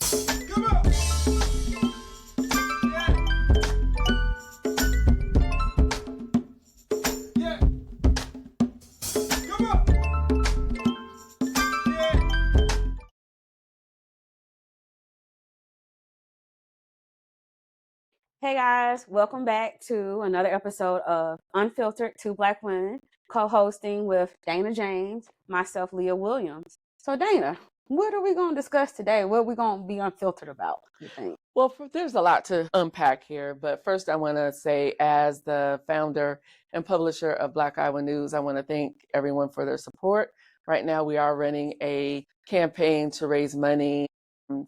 Come on. Yeah. Yeah. Come on. Yeah. Hey guys, welcome back to another episode of Unfiltered, Two Black Women, co-hosting with Dana James, myself, Lya Williams. So Dana, what are we going to discuss today? What are we going to be unfiltered about, you think? Well, there's a lot to unpack here, but first I want to say, as the founder and publisher of Black Iowa News, I want to thank everyone for their support. Right now, we are running a campaign to raise money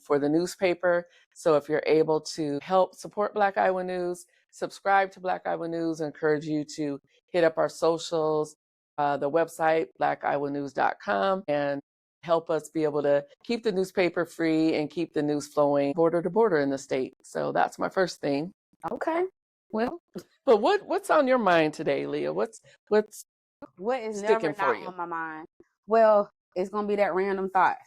for the newspaper. So if you're able to help support Black Iowa News, subscribe to Black Iowa News. I encourage you to hit up our socials, the website, blackiowanews.com, and help us be able to keep the newspaper free and keep the news flowing border to border in the state. So that's my first thing. Okay. Well, But what's on your mind today, Lya? What's what is sticking never for not you? on my mind? Well, it's going to be that random thought.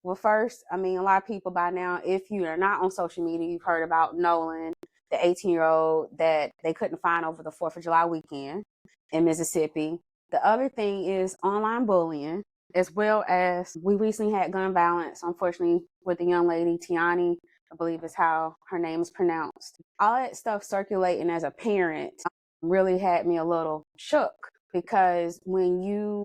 Well, first, I mean, a lot of people by now, if you are not on social media, you've heard about Nolan, the 18-year-old that they couldn't find over the 4th of July weekend in Mississippi. The other thing is online bullying, as well as we recently had gun violence, unfortunately, with a young lady, Tiani, I believe is how her name is pronounced. All that stuff circulating as a parent really had me a little shook because when you,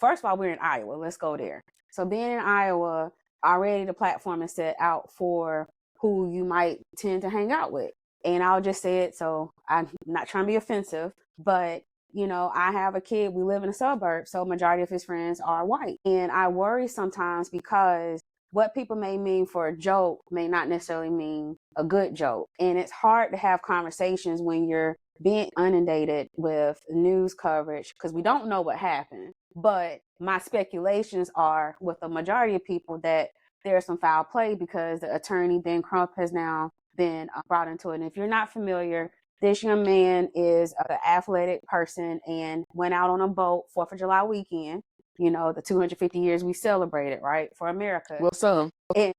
first of all, we're in Iowa, let's go there. So being in Iowa, already the platform is set out for who you might tend to hang out with. And I'll just say it, so I'm not trying to be offensive, but you know, I have a kid, we live in a suburb, so majority of his friends are white. And I worry sometimes because what people may mean for a joke may not necessarily mean a good joke. And it's hard to have conversations when you're being inundated with news coverage because we don't know what happened. But my speculations are with the majority of people that there's some foul play because the attorney, Ben Crump, has now been brought into it. And if you're not familiar, this young man is an athletic person and went out on a boat 4th of July weekend, you know, the 250 years we celebrated, right, for America. Well, some. And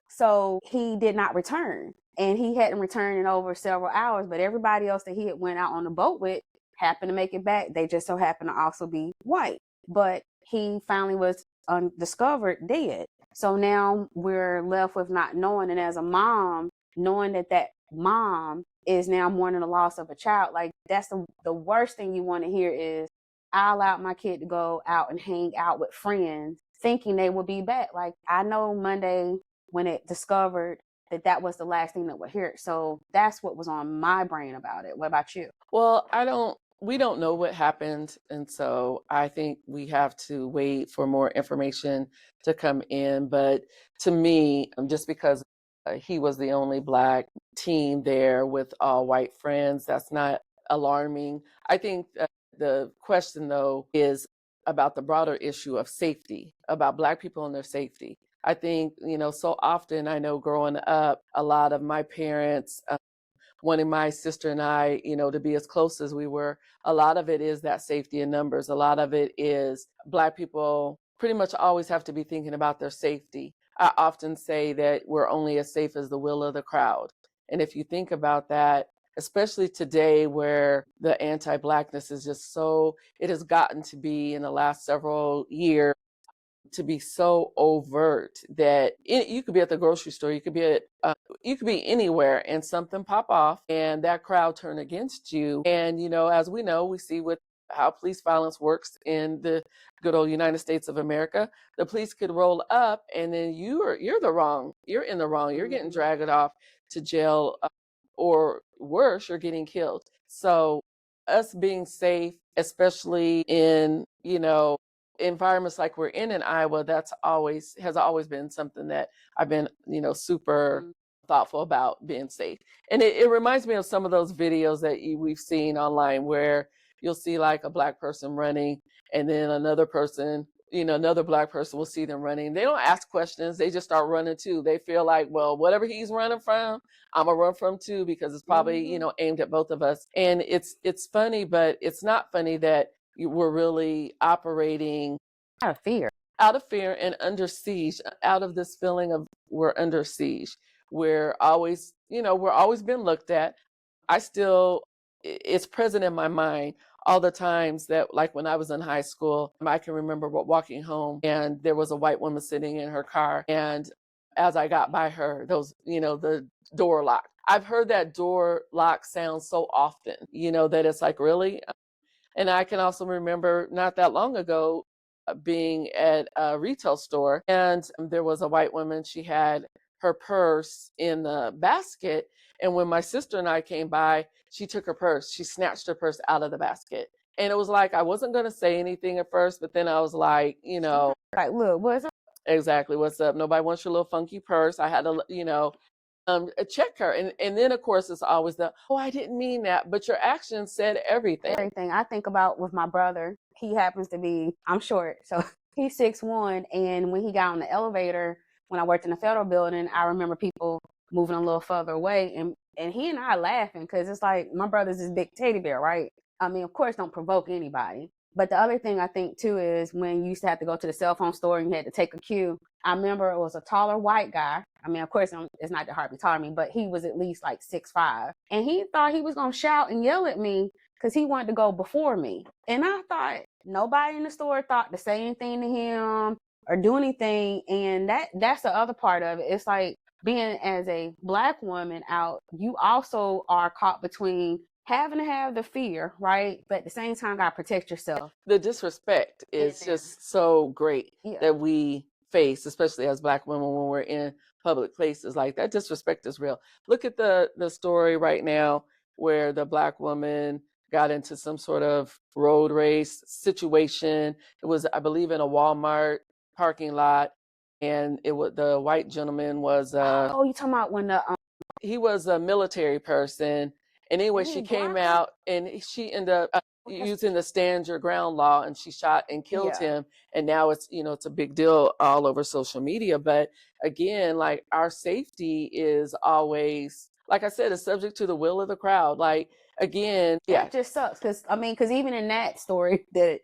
so he did not return. And he hadn't returned in over several hours, but everybody else that he had went out on the boat with happened to make it back. They just so happened to also be white. But he finally was discovered dead. So now we're left with not knowing. And as a mom, knowing that that mom is now mourning the loss of a child, like that's the worst thing you want to hear is, I allowed my kid to go out and hang out with friends thinking they would be back. Like I know Monday when it discovered that was the last thing that would hear it. So that's what was on my brain about it. What about you? Well, we don't know what happened. And so I think we have to wait for more information to come in. But to me, just because he was the only Black teen there with all white friends, that's not alarming. I think the question, though, is about the broader issue of safety, about Black people and their safety. I think, so often I know growing up, a lot of my parents, wanting my sister and I, to be as close as we were, a lot of it is that safety in numbers. A lot of it is Black people pretty much always have to be thinking about their safety. I often say that we're only as safe as the will of the crowd. And if you think about that, especially today where the anti-Blackness is just so, it has gotten to be in the last several years to be so overt that you could be at the grocery store, you could be anywhere and something pop off and that crowd turn against you. And as we know, we see with how police violence works in the good old United States of America, the police could roll up and then you're in the wrong, you're getting dragged off to jail, or worse, you're getting killed. So us being safe, especially in environments like we're in Iowa, has always been something that I've been, super thoughtful about being safe. And it reminds me of some of those videos that we've seen online where you'll see like a Black person running and then another person, another Black person will see them running. They don't ask questions. They just start running too. They feel like, well, whatever he's running from, I'm gonna run from too, because it's probably, aimed at both of us. And it's funny, but it's not funny that we're really operating Out of fear. and under siege, out of this feeling of we're under siege. we're always, we're always been looked at. It's present in my mind all the times that, like when I was in high school, I can remember walking home and there was a white woman sitting in her car. And as I got by her, the door locked. I've heard that door lock sound so often, that it's like, really? And I can also remember not that long ago being at a retail store, and there was a white woman. She had her purse in the basket. And when my sister and I came by, she took her purse. She snatched her purse out of the basket. And it was like, I wasn't going to say anything at first, but then I was like, Like, look, what's up? exactly, what's up? Nobody wants your little funky purse. I had to, check her. And then, of course, it's always I didn't mean that. But your actions said everything. Everything I think about with my brother, he happens to be, I'm short, so he's 6'1", and when he got on the elevator, when I worked in the federal building, I remember people moving a little further away, and he and I laughing because it's like my brother's this big teddy bear, right? I mean, of course, don't provoke anybody. But the other thing I think too is when you used to have to go to the cell phone store and you had to take a queue. I remember it was a taller white guy. I mean, of course, it's not that hard to be taller than me, but he was at least like 6'5", and he thought he was gonna shout and yell at me because he wanted to go before me. And I thought nobody in the store thought to say anything to him or do anything. And that's the other part of it. It's like being as a Black woman out, you also are caught between having to have the fear, right? But at the same time, gotta protect yourself. The disrespect is just so great that we face, especially as Black women when we're in public places. Like, that disrespect is real. Look at the story right now where the Black woman got into some sort of road race situation. It was, I believe, in a Walmart parking lot, and the white gentleman was you talking about when he was a military person. And anyway, she came out and she ended up using the stand your ground law, and she shot and killed him. And now it's a big deal all over social media. But again, like, our safety is always, like I said, is subject to the will of the crowd. Like, again, it just sucks because even in that story that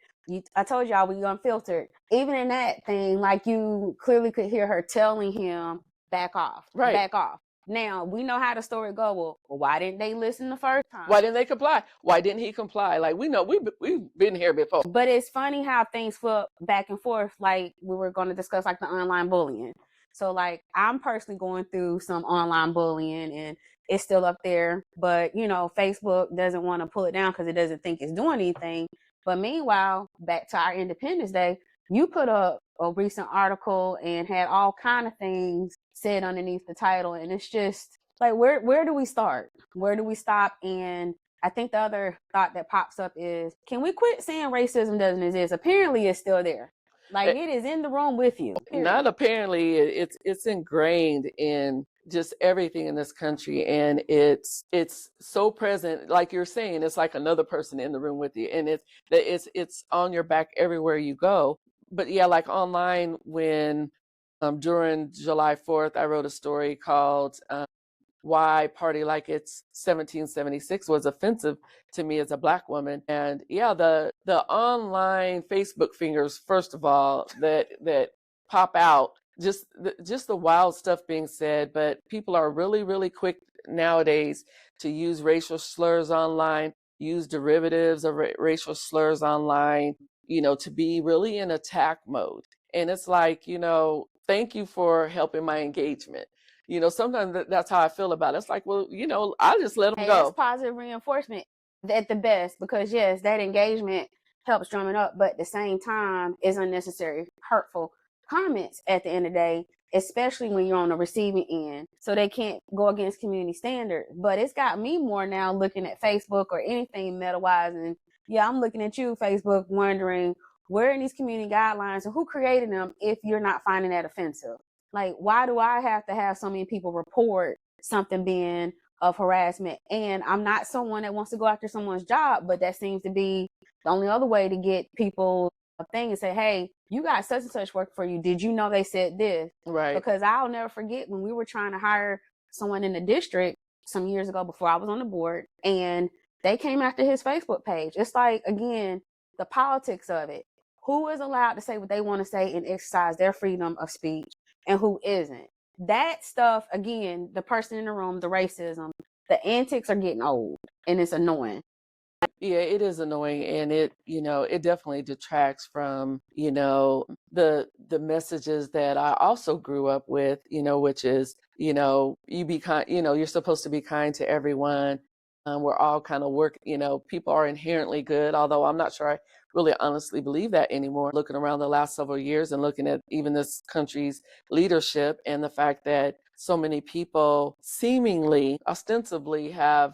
I told y'all we Unfiltered, even in that thing, like, you clearly could hear her telling him back off, right, back off. Now, we know how the story go. Well, why didn't they listen the first time? Why didn't they comply? Why didn't he comply? Like, we know we've been here before. But it's funny how things flip back and forth. Like, we were going to discuss, like, the online bullying. So, like, I'm personally going through some online bullying, and it's still up there. But, Facebook doesn't want to pull it down because it doesn't think it's doing anything. But meanwhile, back to our Independence Day, you put up a recent article and had all kind of things said underneath the title, and it's just like, where do we start? Where do we stop? And I think the other thought that pops up is, can we quit saying racism doesn't exist? Apparently it's still there. Like, it is in the room with you. Period. Not apparently, it's ingrained in just everything in this country, and it's so present. Like you're saying, it's like another person in the room with you, and it's on your back everywhere you go. But yeah, like online, when during July 4th, I wrote a story called why Party Like It's 1776 was offensive to me as a Black woman. And yeah, the online Facebook fingers, first of all, that pop out, just the wild stuff being said. But people are really, really quick nowadays to use racial slurs online, use derivatives of racial slurs online, to be really in attack mode. And it's like, thank you for helping my engagement. Sometimes that's how I feel about it. It's like, well, I'll just let them go. That's positive reinforcement at the best, because yes, that engagement helps drum it up, but at the same time, is unnecessary, hurtful comments at the end of the day, especially when you're on the receiving end. So they can't go against community standards. But it's got me more now looking at Facebook or anything meta-wise, and yeah, I'm looking at you, Facebook, wondering where in these community guidelines and who created them if you're not finding that offensive. Like, why do I have to have so many people report something being of harassment? And I'm not someone that wants to go after someone's job, but that seems to be the only other way to get people a thing and say, hey, you got such and such work for you. Did you know they said this? Right. Because I'll never forget when we were trying to hire someone in the district some years ago before I was on the board, and they came after his Facebook page. It's like, again, the politics of it. Who is allowed to say what they want to say and exercise their freedom of speech, and who isn't? That stuff, again, the person in the room, the racism, the antics are getting old and it's annoying. Yeah, it is annoying, and it definitely detracts from, the messages that I also grew up with, which is, you be kind, you're supposed to be kind to everyone. We're all kind of people are inherently good, although I'm not sure I really honestly believe that anymore. Looking around the last several years and looking at even this country's leadership and the fact that so many people seemingly, ostensibly have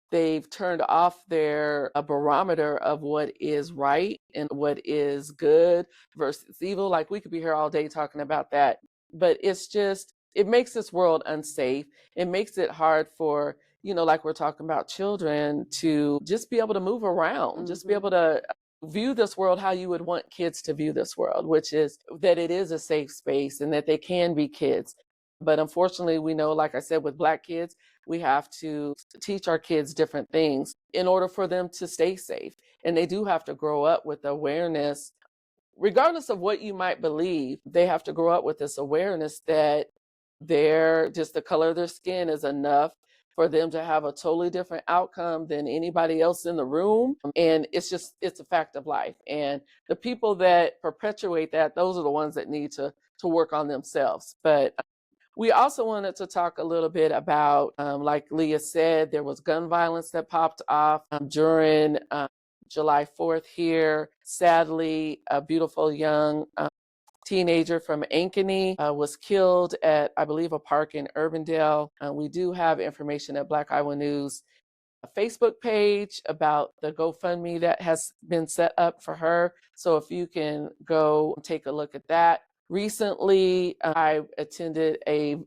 they've turned off their a barometer of what is right and what is good versus evil. Like, we could be here all day talking about that, but it makes this world unsafe. It makes it hard for, like we're talking about, children to just be able to move around, just be able to view this world how you would want kids to view this world, which is that it is a safe space and that they can be kids. But unfortunately, we know, like I said, with Black kids, we have to teach our kids different things in order for them to stay safe. And they do have to grow up with awareness, regardless of what you might believe. They have to grow up with this awareness that just the color of their skin is enough for them to have a totally different outcome than anybody else in the room. And it's a fact of life. And the people that perpetuate that, those are the ones that need to work on themselves. But we also wanted to talk a little bit about, like Lya said, there was gun violence that popped off during July 4th here. Sadly, a beautiful young teenager from Ankeny was killed at, I believe, a park in Urbandale. We do have information at Black Iowa News Facebook page about the GoFundMe that has been set up for her. So if you can go take a look at that. Recently, I attended a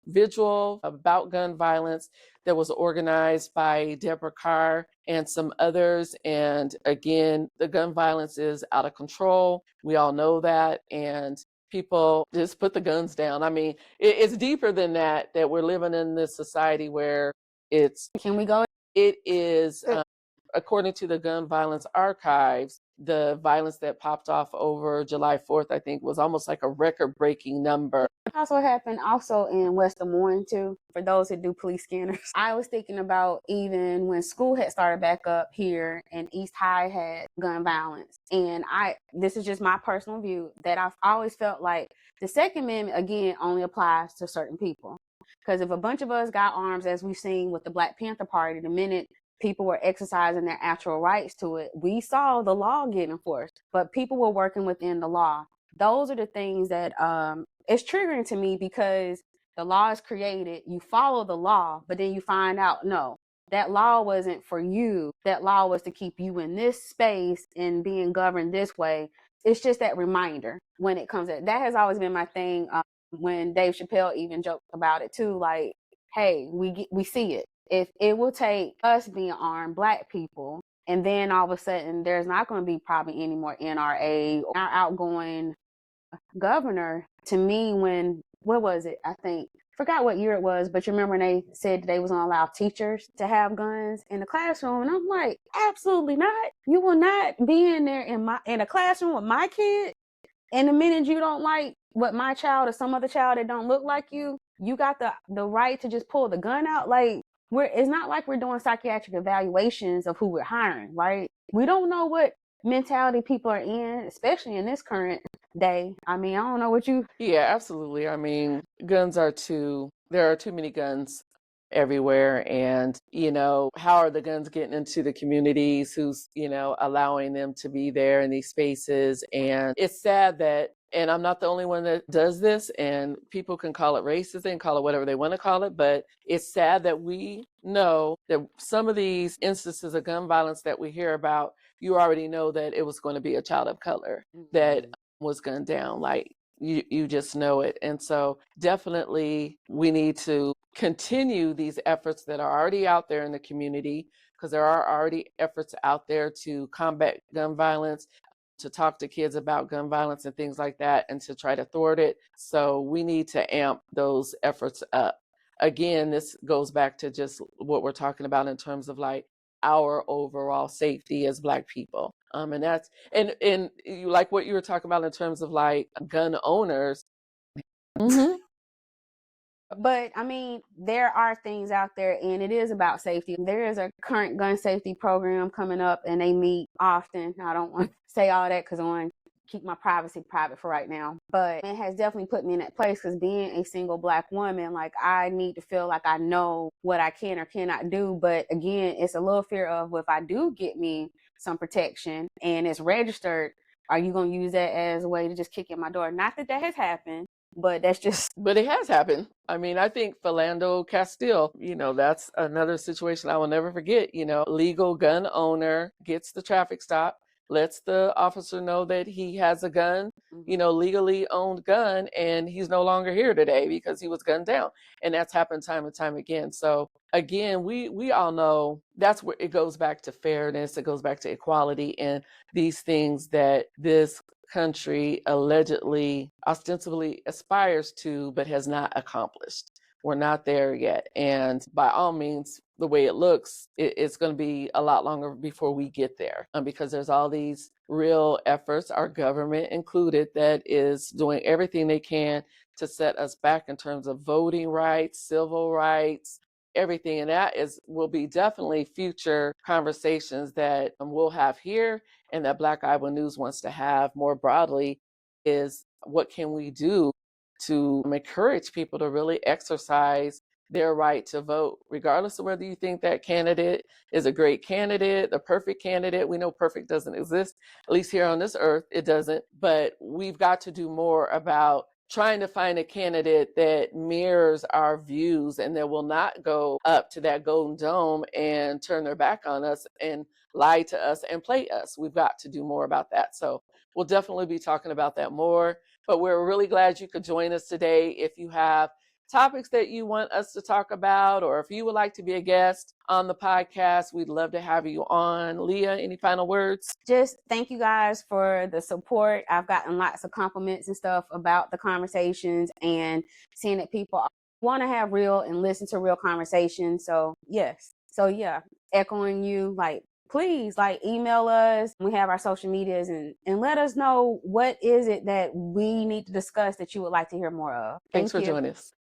vigil about gun violence that was organized by Deborah Carr and some others. And again, the gun violence is out of control. We all know that. And people just put the guns down. I mean, it's deeper than that we're living in this society where Can we go? it is, according to the Gun Violence Archives, the violence that popped off over July 4th, I think, was almost like a record-breaking number. Also happened also in West Des Moines too, for those who do police scanners. I was thinking about even when school had started back up here and East High had gun violence. And this is just my personal view, that I've always felt like the Second Amendment, again, only applies to certain people. Because if a bunch of us got arms, as we've seen with the Black Panther Party, the minute people were exercising their actual rights to it, we saw the law get enforced, but people were working within the law. Those are the things that it's triggering to me, because the law is created, you follow the law, but then you find out, no, that law wasn't for you. That law was to keep you in this space and being governed this way. It's just that reminder when it comes to that has always been my thing. When Dave Chappelle even joked about it too, like, hey, we see it. If it will take us being armed, Black people, and then all of a sudden there's not going to be probably any more NRA or our outgoing governor. To me, what was it? I think, forgot what year it was, but you remember when they said they was going to allow teachers to have guns in the classroom, and I'm like, absolutely not. You will not be in there in a classroom with my kid. And the minute you don't like what my child or some other child that don't look like you got the right to just pull the gun out. Like, it's not like we're doing psychiatric evaluations of who we're hiring, right? We don't know what mentality people are in, especially in this current day. I mean, I don't know what you. Yeah, absolutely. I mean, there are too many guns everywhere. And, how are the guns getting into the communities? Who's, allowing them to be there in these spaces? And it's sad and I'm not the only one that does this, and people can call it racist, they can call it whatever they want to call it, but it's sad that we know that some of these instances of gun violence that we hear about, you already know that it was going to be a child of color that was gunned down. Like, you just know it. And so definitely we need to continue these efforts that are already out there in the community, because there are already efforts out there to combat gun violence, to talk to kids about gun violence and things like that, and to try to thwart it. So we need to amp those efforts up. Again, this goes back to just what we're talking about in terms of like our overall safety as Black people. And that's, and you, like what you were talking about in terms of like gun owners. But I mean, there are things out there, and it is about safety. There is a current gun safety program coming up, and they meet often. I don't want to say all that because I want to keep my privacy private for right now. But it has definitely put me in that place because being a single Black woman, like I need to feel like I know what I can or cannot do. But again, it's a little fear of, well, if I do get me some protection and it's registered, are you going to use that as a way to just kick in my door? Not that that has happened, but that's just. But it has happened. I mean, I think Philando Castile, that's another situation I will never forget. Legal gun owner gets the traffic stop, lets the officer know that he has a gun, legally owned gun, and he's no longer here today because he was gunned down. And that's happened time and time again. So again, we all know that's where it goes back to fairness. It goes back to equality and these things that this country allegedly, ostensibly aspires to, but has not accomplished. We're not there yet. And by all means, the way it looks, it's going to be a lot longer before we get there because there's all these real efforts, our government included, that is doing everything they can to set us back in terms of voting rights, civil rights, everything. And that will be definitely future conversations that we'll have here and that Black Iowa News wants to have more broadly is what can we do to encourage people to really exercise their right to vote, regardless of whether you think that candidate is a great candidate, the perfect candidate. We know perfect doesn't exist, at least here on this earth, it doesn't. But we've got to do more about trying to find a candidate that mirrors our views and that will not go up to that golden dome and turn their back on us and lie to us and play us. We've got to do more about that. So we'll definitely be talking about that more. But we're really glad you could join us today. If you have topics that you want us to talk about, or if you would like to be a guest on the podcast, we'd love to have you on. Lya, any final words? Just thank you guys for the support. I've gotten lots of compliments and stuff about the conversations and seeing that people want to have real and listen to real conversations. So yes. So yeah, echoing you, like, please, like, email us. We have our social medias and let us know what is it that we need to discuss that you would like to hear more of. Thanks for joining us.